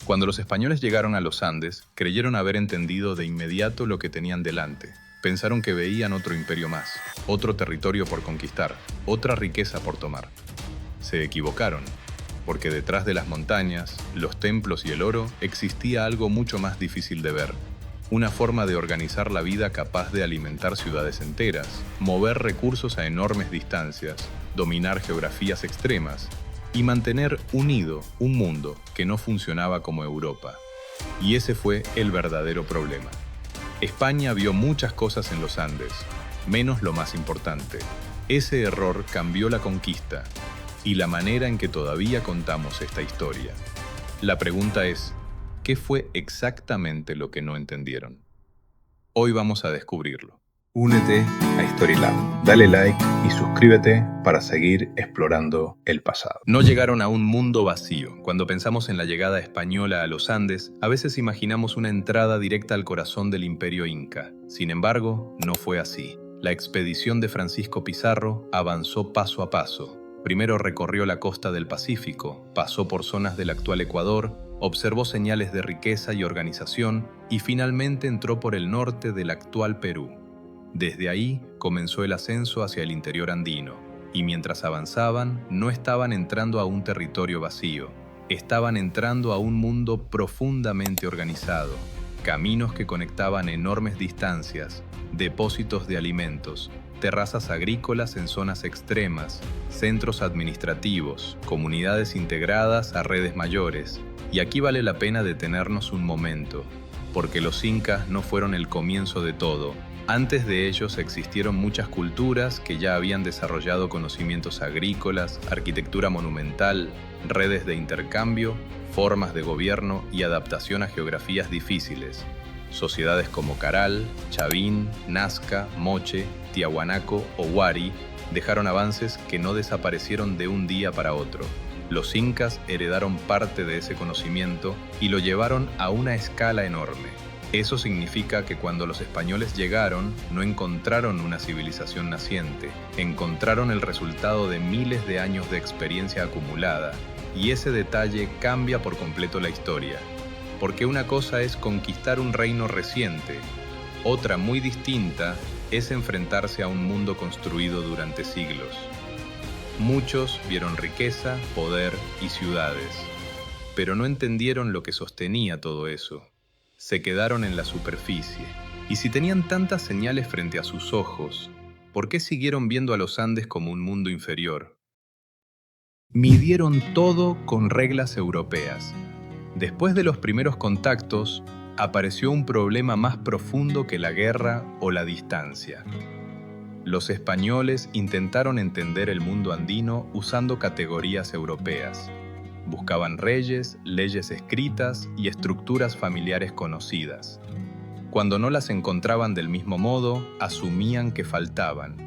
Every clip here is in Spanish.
Cuando los españoles llegaron a los Andes, creyeron haber entendido de inmediato lo que tenían delante. Pensaron que veían otro imperio más, otro territorio por conquistar, otra riqueza por tomar. Se equivocaron, porque detrás de las montañas, los templos y el oro existía algo mucho más difícil de ver. Una forma de organizar la vida capaz de alimentar ciudades enteras, mover recursos a enormes distancias, dominar geografías extremas y mantener unido un mundo que no funcionaba como Europa. Y ese fue el verdadero problema. España vio muchas cosas en los Andes, menos lo más importante. Ese error cambió la conquista y la manera en que todavía contamos esta historia. La pregunta es, ¿qué fue exactamente lo que no entendieron? Hoy vamos a descubrirlo. Únete a Storylab, dale like y suscríbete para seguir explorando el pasado. No llegaron a un mundo vacío. Cuando pensamos en la llegada española a los Andes, a veces imaginamos una entrada directa al corazón del Imperio Inca. Sin embargo, no fue así. La expedición de Francisco Pizarro avanzó paso a paso. Primero recorrió la costa del Pacífico, pasó por zonas del actual Ecuador, observó señales de riqueza y organización y finalmente entró por el norte del actual Perú. Desde ahí comenzó el ascenso hacia el interior andino, y mientras avanzaban no estaban entrando a un territorio vacío, estaban entrando a un mundo profundamente organizado, caminos que conectaban enormes distancias, depósitos de alimentos, terrazas agrícolas en zonas extremas, centros administrativos, comunidades integradas a redes mayores. Y aquí vale la pena detenernos un momento, porque los incas no fueron el comienzo de todo. Antes de ellos existieron muchas culturas que ya habían desarrollado conocimientos agrícolas, arquitectura monumental, redes de intercambio, formas de gobierno y adaptación a geografías difíciles. Sociedades como Caral, Chavín, Nazca, Moche, Tiahuanaco o Huari dejaron avances que no desaparecieron de un día para otro. Los incas heredaron parte de ese conocimiento y lo llevaron a una escala enorme. Eso significa que cuando los españoles llegaron, no encontraron una civilización naciente, encontraron el resultado de miles de años de experiencia acumulada, y ese detalle cambia por completo la historia. Porque una cosa es conquistar un reino reciente, otra muy distinta es enfrentarse a un mundo construido durante siglos. Muchos vieron riqueza, poder y ciudades, pero no entendieron lo que sostenía todo eso. Se quedaron en la superficie. Y si tenían tantas señales frente a sus ojos, ¿por qué siguieron viendo a los Andes como un mundo inferior? Midieron todo con reglas europeas. Después de los primeros contactos, apareció un problema más profundo que la guerra o la distancia. Los españoles intentaron entender el mundo andino usando categorías europeas. Buscaban reyes, leyes escritas y estructuras familiares conocidas. Cuando no las encontraban del mismo modo, asumían que faltaban.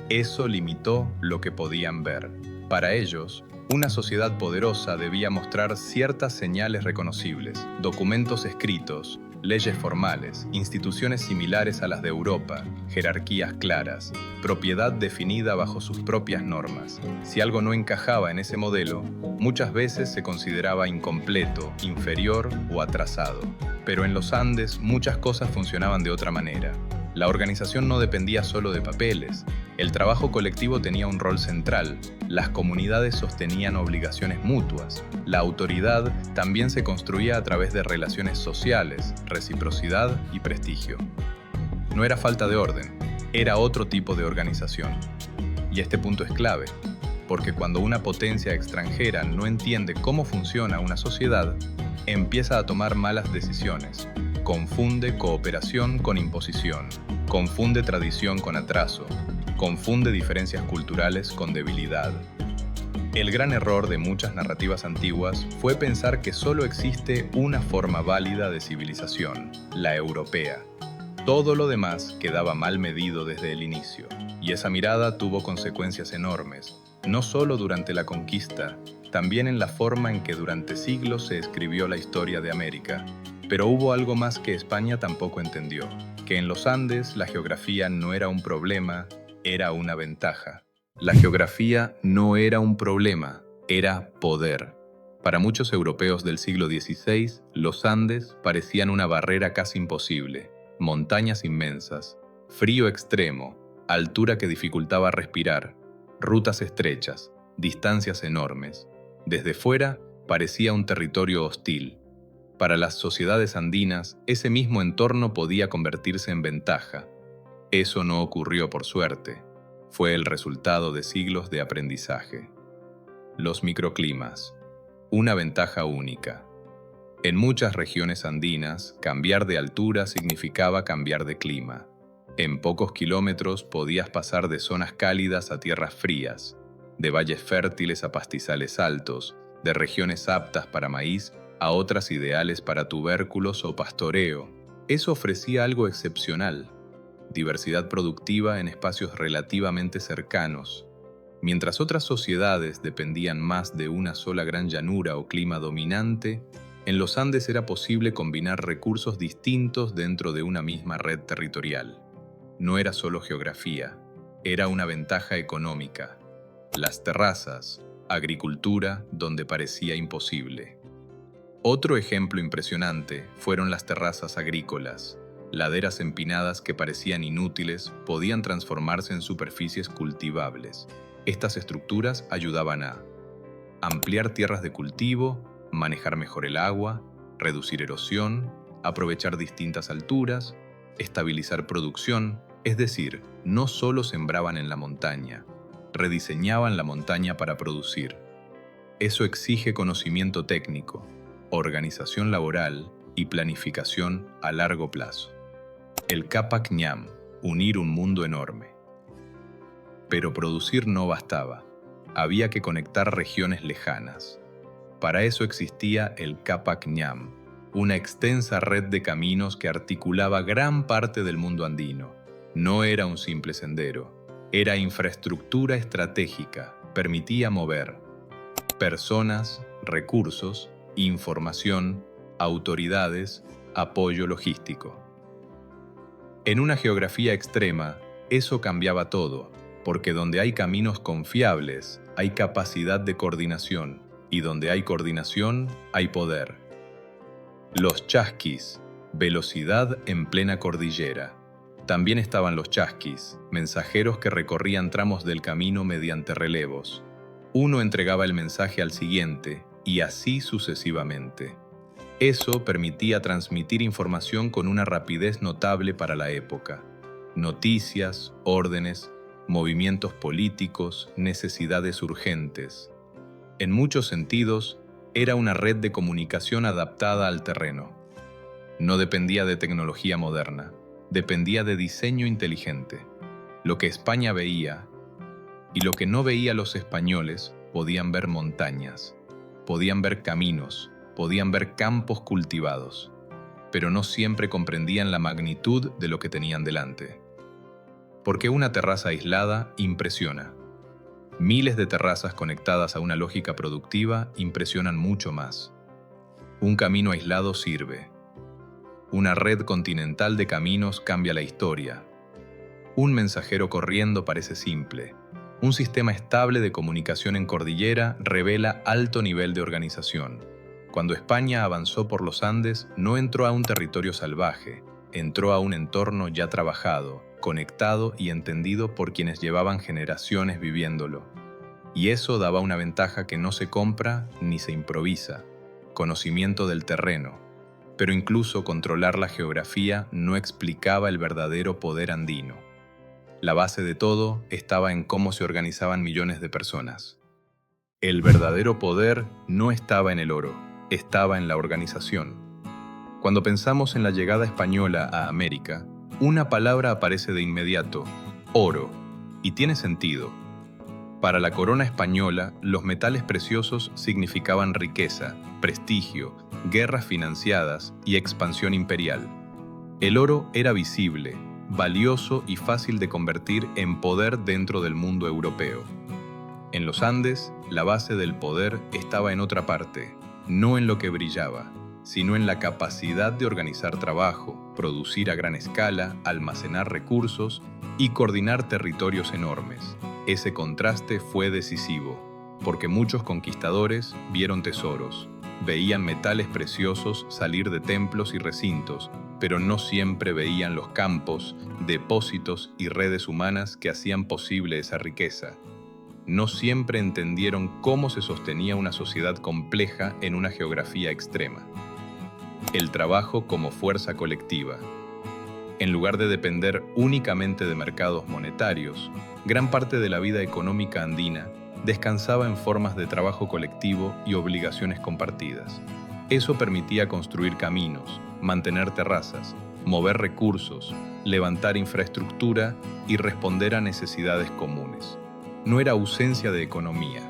Eso limitó lo que podían ver. Para ellos, una sociedad poderosa debía mostrar ciertas señales reconocibles, documentos escritos, leyes formales, instituciones similares a las de Europa, jerarquías claras, propiedad definida bajo sus propias normas. Si algo no encajaba en ese modelo, muchas veces se consideraba incompleto, inferior o atrasado. Pero en los Andes muchas cosas funcionaban de otra manera. La organización no dependía solo de papeles. El trabajo colectivo tenía un rol central. Las comunidades sostenían obligaciones mutuas. La autoridad también se construía a través de relaciones sociales, reciprocidad y prestigio. No era falta de orden, era otro tipo de organización. Y este punto es clave, porque cuando una potencia extranjera no entiende cómo funciona una sociedad, empieza a tomar malas decisiones. Confunde cooperación con imposición, confunde tradición con atraso, confunde diferencias culturales con debilidad. El gran error de muchas narrativas antiguas fue pensar que solo existe una forma válida de civilización, la europea. Todo lo demás quedaba mal medido desde el inicio, y esa mirada tuvo consecuencias enormes, no solo durante la conquista, también en la forma en que durante siglos se escribió la historia de América. Pero hubo algo más que España tampoco entendió, que en los Andes la geografía no era un problema, era una ventaja. La geografía no era un problema, era poder. Para muchos europeos del siglo XVI, los Andes parecían una barrera casi imposible, montañas inmensas, frío extremo, altura que dificultaba respirar, rutas estrechas, distancias enormes. Desde fuera parecía un territorio hostil. Para las sociedades andinas, ese mismo entorno podía convertirse en ventaja. Eso no ocurrió por suerte. Fue el resultado de siglos de aprendizaje. Los microclimas. Una ventaja única. En muchas regiones andinas, cambiar de altura significaba cambiar de clima. En pocos kilómetros podías pasar de zonas cálidas a tierras frías, de valles fértiles a pastizales altos, de regiones aptas para maíz a otras ideales para tubérculos o pastoreo. Eso ofrecía algo excepcional: diversidad productiva en espacios relativamente cercanos. Mientras otras sociedades dependían más de una sola gran llanura o clima dominante, en los Andes era posible combinar recursos distintos dentro de una misma red territorial. No era solo geografía, era una ventaja económica. Las terrazas, agricultura donde parecía imposible. Otro ejemplo impresionante fueron las terrazas agrícolas. Laderas empinadas que parecían inútiles podían transformarse en superficies cultivables. Estas estructuras ayudaban a ampliar tierras de cultivo, manejar mejor el agua, reducir erosión, aprovechar distintas alturas, estabilizar producción, es decir, no solo sembraban en la montaña, rediseñaban la montaña para producir. Eso exige conocimiento técnico, organización laboral y planificación a largo plazo. El Capac Ñam, unir un mundo enorme. Pero producir no bastaba. Había que conectar regiones lejanas. Para eso existía el Capac Ñam, una extensa red de caminos que articulaba gran parte del mundo andino. No era un simple sendero, era infraestructura estratégica, permitía mover personas, recursos, información, autoridades, apoyo logístico. En una geografía extrema, eso cambiaba todo, porque donde hay caminos confiables, hay capacidad de coordinación, y donde hay coordinación, hay poder. Los chasquis, velocidad en plena cordillera. También estaban los chasquis, mensajeros que recorrían tramos del camino mediante relevos. Uno entregaba el mensaje al siguiente, y así sucesivamente. Eso permitía transmitir información con una rapidez notable para la época. Noticias, órdenes, movimientos políticos, necesidades urgentes. En muchos sentidos, era una red de comunicación adaptada al terreno. No dependía de tecnología moderna, dependía de diseño inteligente. Lo que España veía y lo que no veía los españoles podían ver montañas, podían ver caminos, podían ver campos cultivados, pero no siempre comprendían la magnitud de lo que tenían delante. Porque una terraza aislada impresiona. Miles de terrazas conectadas a una lógica productiva impresionan mucho más. Un camino aislado sirve. Una red continental de caminos cambia la historia. Un mensajero corriendo parece simple. Un sistema estable de comunicación en cordillera revela alto nivel de organización. Cuando España avanzó por los Andes, no entró a un territorio salvaje, entró a un entorno ya trabajado, conectado y entendido por quienes llevaban generaciones viviéndolo. Y eso daba una ventaja que no se compra ni se improvisa: conocimiento del terreno. Pero incluso controlar la geografía no explicaba el verdadero poder andino. La base de todo estaba en cómo se organizaban millones de personas. El verdadero poder no estaba en el oro, estaba en la organización. Cuando pensamos en la llegada española a América, una palabra aparece de inmediato: oro, y tiene sentido. Para la corona española, los metales preciosos significaban riqueza, prestigio, guerras financiadas y expansión imperial. El oro era visible, valioso y fácil de convertir en poder dentro del mundo europeo. En los Andes, la base del poder estaba en otra parte, no en lo que brillaba, sino en la capacidad de organizar trabajo, producir a gran escala, almacenar recursos y coordinar territorios enormes. Ese contraste fue decisivo. porque muchos conquistadores vieron tesoros, veían metales preciosos salir de templos y recintos, pero no siempre veían los campos, depósitos y redes humanas que hacían posible esa riqueza. No siempre entendieron cómo se sostenía una sociedad compleja en una geografía extrema. El trabajo como fuerza colectiva. En lugar de depender únicamente de mercados monetarios, gran parte de la vida económica andina descansaba en formas de trabajo colectivo y obligaciones compartidas. Eso permitía construir caminos, mantener terrazas, mover recursos, levantar infraestructura y responder a necesidades comunes. No era ausencia de economía,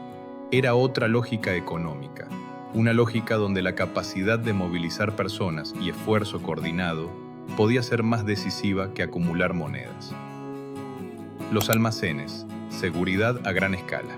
era otra lógica económica, una lógica donde la capacidad de movilizar personas y esfuerzo coordinado podía ser más decisiva que acumular monedas. Los almacenes, seguridad a gran escala.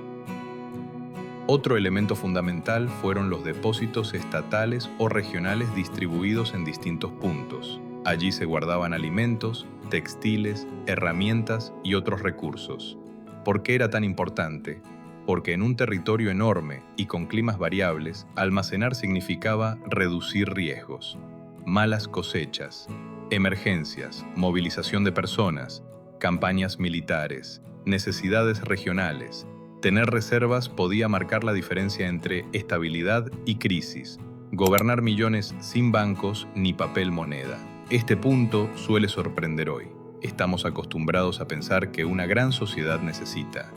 Otro elemento fundamental fueron los depósitos estatales o regionales distribuidos en distintos puntos. Allí se guardaban alimentos, textiles, herramientas y otros recursos. ¿Por qué era tan importante? Porque en un territorio enorme y con climas variables, almacenar significaba reducir riesgos, malas cosechas, emergencias, movilización de personas, campañas militares, necesidades regionales. Tener reservas podía marcar la diferencia entre estabilidad y crisis, gobernar millones sin bancos ni papel moneda. Este punto suele sorprender hoy. Estamos acostumbrados a pensar que una gran sociedad necesita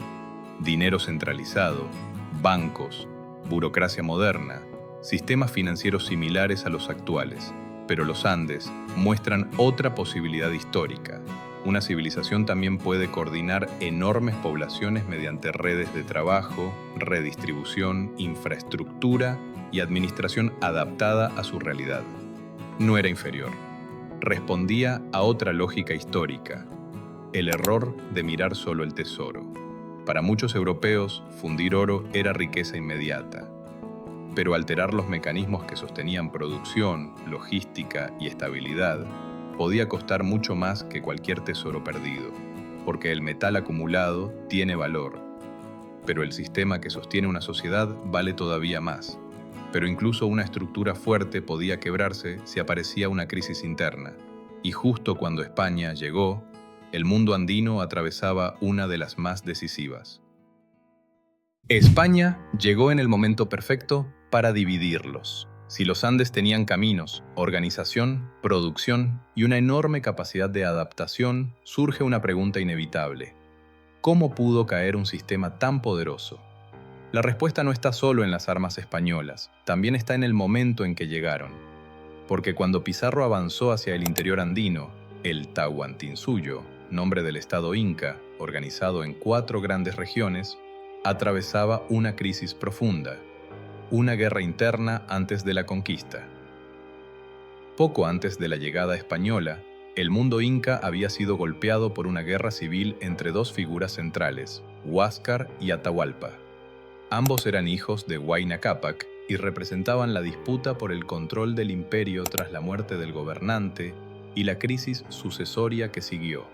dinero centralizado, bancos, burocracia moderna, sistemas financieros similares a los actuales. Pero los Andes muestran otra posibilidad histórica. Una civilización también puede coordinar enormes poblaciones mediante redes de trabajo, redistribución, infraestructura y administración adaptada a su realidad. No era inferior. Respondía a otra lógica histórica, el error de mirar solo el tesoro. Para muchos europeos, fundir oro era riqueza inmediata. Pero alterar los mecanismos que sostenían producción, logística y estabilidad podía costar mucho más que cualquier tesoro perdido, porque el metal acumulado tiene valor, pero el sistema que sostiene una sociedad vale todavía más. Pero incluso una estructura fuerte podía quebrarse si aparecía una crisis interna, y justo cuando España llegó, el mundo andino atravesaba una de las más decisivas. España llegó en el momento perfecto para dividirlos. Si los Andes tenían caminos, organización, producción y una enorme capacidad de adaptación, surge una pregunta inevitable. ¿Cómo pudo caer un sistema tan poderoso? La respuesta no está solo en las armas españolas, también está en el momento en que llegaron. Porque cuando Pizarro avanzó hacia el interior andino, el Tahuantinsuyo, nombre del estado inca, organizado en 4 grandes regiones, atravesaba una crisis profunda, una guerra interna antes de la conquista. Poco antes de la llegada española, el mundo inca había sido golpeado por una guerra civil entre 2 figuras centrales, Huáscar y Atahualpa. Ambos eran hijos de Huayna Cápac y representaban la disputa por el control del imperio tras la muerte del gobernante y la crisis sucesoria que siguió.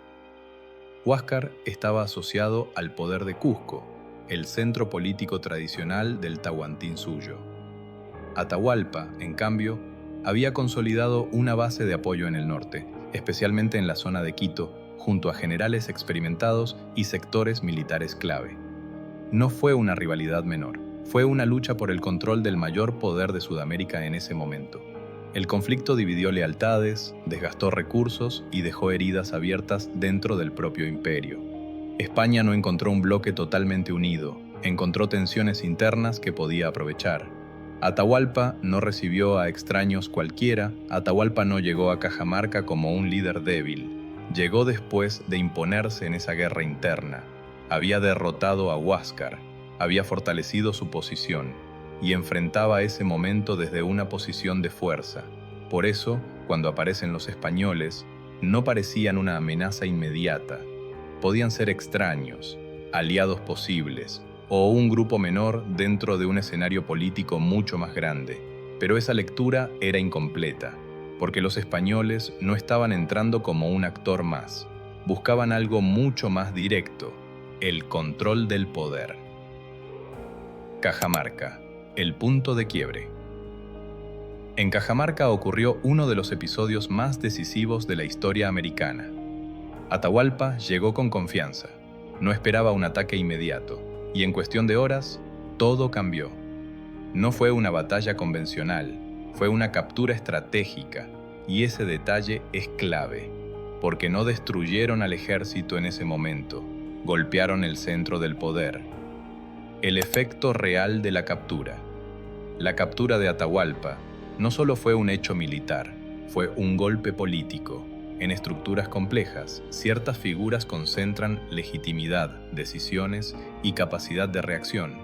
Huáscar estaba asociado al poder de Cusco, el centro político tradicional del Tahuantinsuyo. Atahualpa, en cambio, había consolidado una base de apoyo en el norte, especialmente en la zona de Quito, junto a generales experimentados y sectores militares clave. No fue una rivalidad menor, fue una lucha por el control del mayor poder de Sudamérica en ese momento. El conflicto dividió lealtades, desgastó recursos y dejó heridas abiertas dentro del propio imperio. España no encontró un bloque totalmente unido, encontró tensiones internas que podía aprovechar. Atahualpa no recibió a extraños cualquiera, Atahualpa no llegó a Cajamarca como un líder débil. Llegó después de imponerse en esa guerra interna. Había derrotado a Huáscar, había fortalecido su posición y enfrentaba ese momento desde una posición de fuerza. Por eso, cuando aparecen los españoles, no parecían una amenaza inmediata. Podían ser extraños, aliados posibles, o un grupo menor dentro de un escenario político mucho más grande. Pero esa lectura era incompleta, porque los españoles no estaban entrando como un actor más. Buscaban algo mucho más directo, el control del poder. Cajamarca, el punto de quiebre. En Cajamarca ocurrió uno de los episodios más decisivos de la historia americana. Atahualpa llegó con confianza, no esperaba un ataque inmediato, y en cuestión de horas, todo cambió. No fue una batalla convencional, fue una captura estratégica, y ese detalle es clave, porque no destruyeron al ejército en ese momento, golpearon el centro del poder. El efecto real de la captura. La captura de Atahualpa no solo fue un hecho militar, fue un golpe político. En estructuras complejas, ciertas figuras concentran legitimidad, decisiones y capacidad de reacción.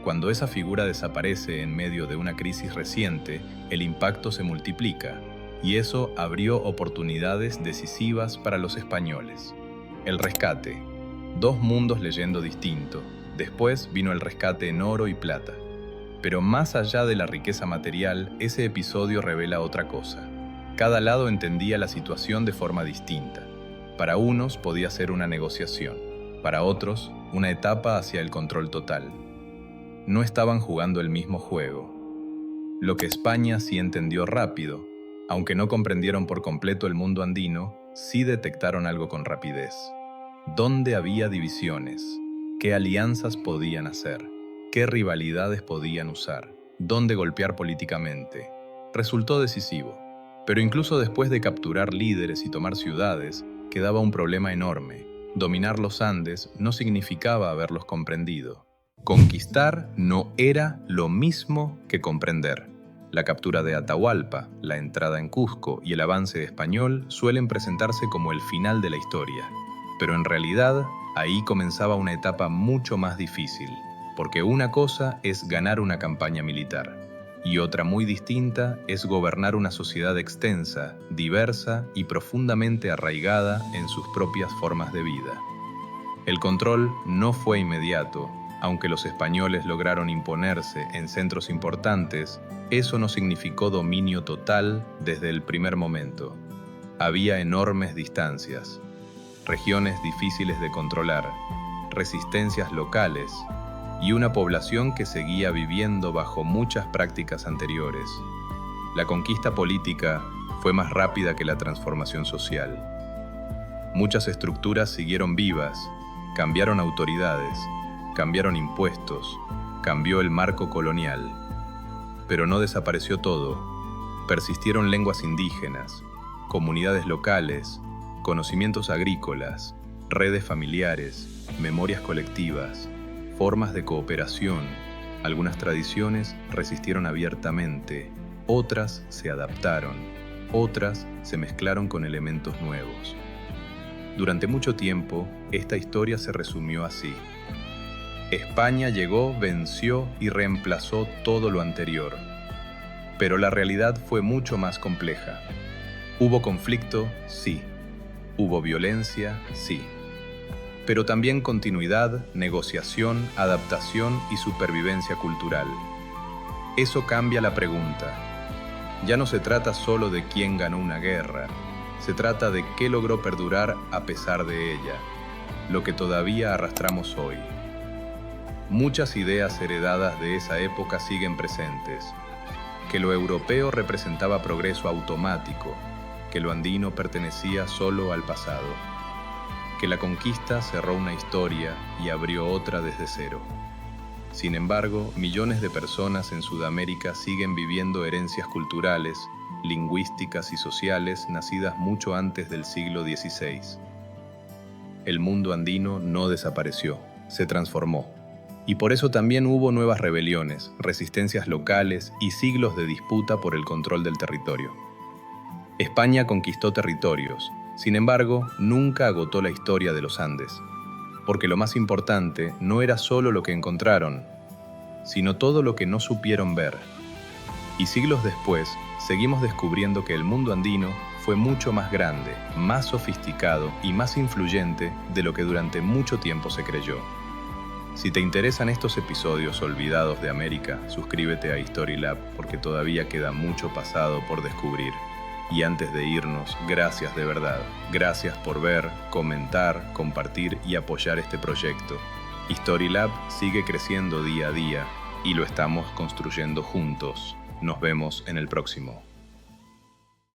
Cuando esa figura desaparece en medio de una crisis reciente, el impacto se multiplica, y eso abrió oportunidades decisivas para los españoles. El rescate. Dos mundos leyendo distinto. Después vino el rescate en oro y plata. Pero más allá de la riqueza material, ese episodio revela otra cosa. Cada lado entendía la situación de forma distinta. Para unos podía ser una negociación, para otros una etapa hacia el control total. No estaban jugando el mismo juego. Lo que España sí entendió rápido, aunque no comprendieron por completo el mundo andino, sí detectaron algo con rapidez. ¿Dónde había divisiones? ¿Qué alianzas podían hacer? ¿Qué rivalidades podían usar? ¿Dónde golpear políticamente? Resultó decisivo. Pero incluso después de capturar líderes y tomar ciudades, quedaba un problema enorme. Dominar los Andes no significaba haberlos comprendido. Conquistar no era lo mismo que comprender. La captura de Atahualpa, la entrada en Cusco y el avance español suelen presentarse como el final de la historia. Pero en realidad, ahí comenzaba una etapa mucho más difícil, porque una cosa es ganar una campaña militar, y otra muy distinta es gobernar una sociedad extensa, diversa y profundamente arraigada en sus propias formas de vida. El control no fue inmediato. Aunque los españoles lograron imponerse en centros importantes, eso no significó dominio total desde el primer momento. Había enormes distancias, regiones difíciles de controlar, resistencias locales y una población que seguía viviendo bajo muchas prácticas anteriores. La conquista política fue más rápida que la transformación social. Muchas estructuras siguieron vivas, cambiaron autoridades, cambiaron impuestos, cambió el marco colonial. Pero no desapareció todo. Persistieron lenguas indígenas, comunidades locales, conocimientos agrícolas, redes familiares, memorias colectivas, formas de cooperación. Algunas tradiciones resistieron abiertamente, otras se adaptaron, otras se mezclaron con elementos nuevos. Durante mucho tiempo, esta historia se resumió así. España llegó, venció y reemplazó todo lo anterior. Pero la realidad fue mucho más compleja. ¿Hubo conflicto? Sí. ¿Hubo violencia? Sí. Pero también continuidad, negociación, adaptación y supervivencia cultural. Eso cambia la pregunta. Ya no se trata solo de quién ganó una guerra, se trata de qué logró perdurar a pesar de ella, lo que todavía arrastramos hoy. Muchas ideas heredadas de esa época siguen presentes, que lo europeo representaba progreso automático, que lo andino pertenecía solo al pasado, que la conquista cerró una historia y abrió otra desde cero. Sin embargo, millones de personas en Sudamérica siguen viviendo herencias culturales, lingüísticas y sociales nacidas mucho antes del siglo XVI. El mundo andino no desapareció, se transformó. Y por eso también hubo nuevas rebeliones, resistencias locales y siglos de disputa por el control del territorio. España conquistó territorios, sin embargo, nunca agotó la historia de los Andes, porque lo más importante no era solo lo que encontraron, sino todo lo que no supieron ver. Y siglos después, seguimos descubriendo que el mundo andino fue mucho más grande, más sofisticado y más influyente de lo que durante mucho tiempo se creyó. Si te interesan estos episodios olvidados de América, suscríbete a HistoryLab porque todavía queda mucho pasado por descubrir. Y antes de irnos, gracias de verdad. Gracias por ver, comentar, compartir y apoyar este proyecto. HistoryLab sigue creciendo día a día y lo estamos construyendo juntos. Nos vemos en el próximo.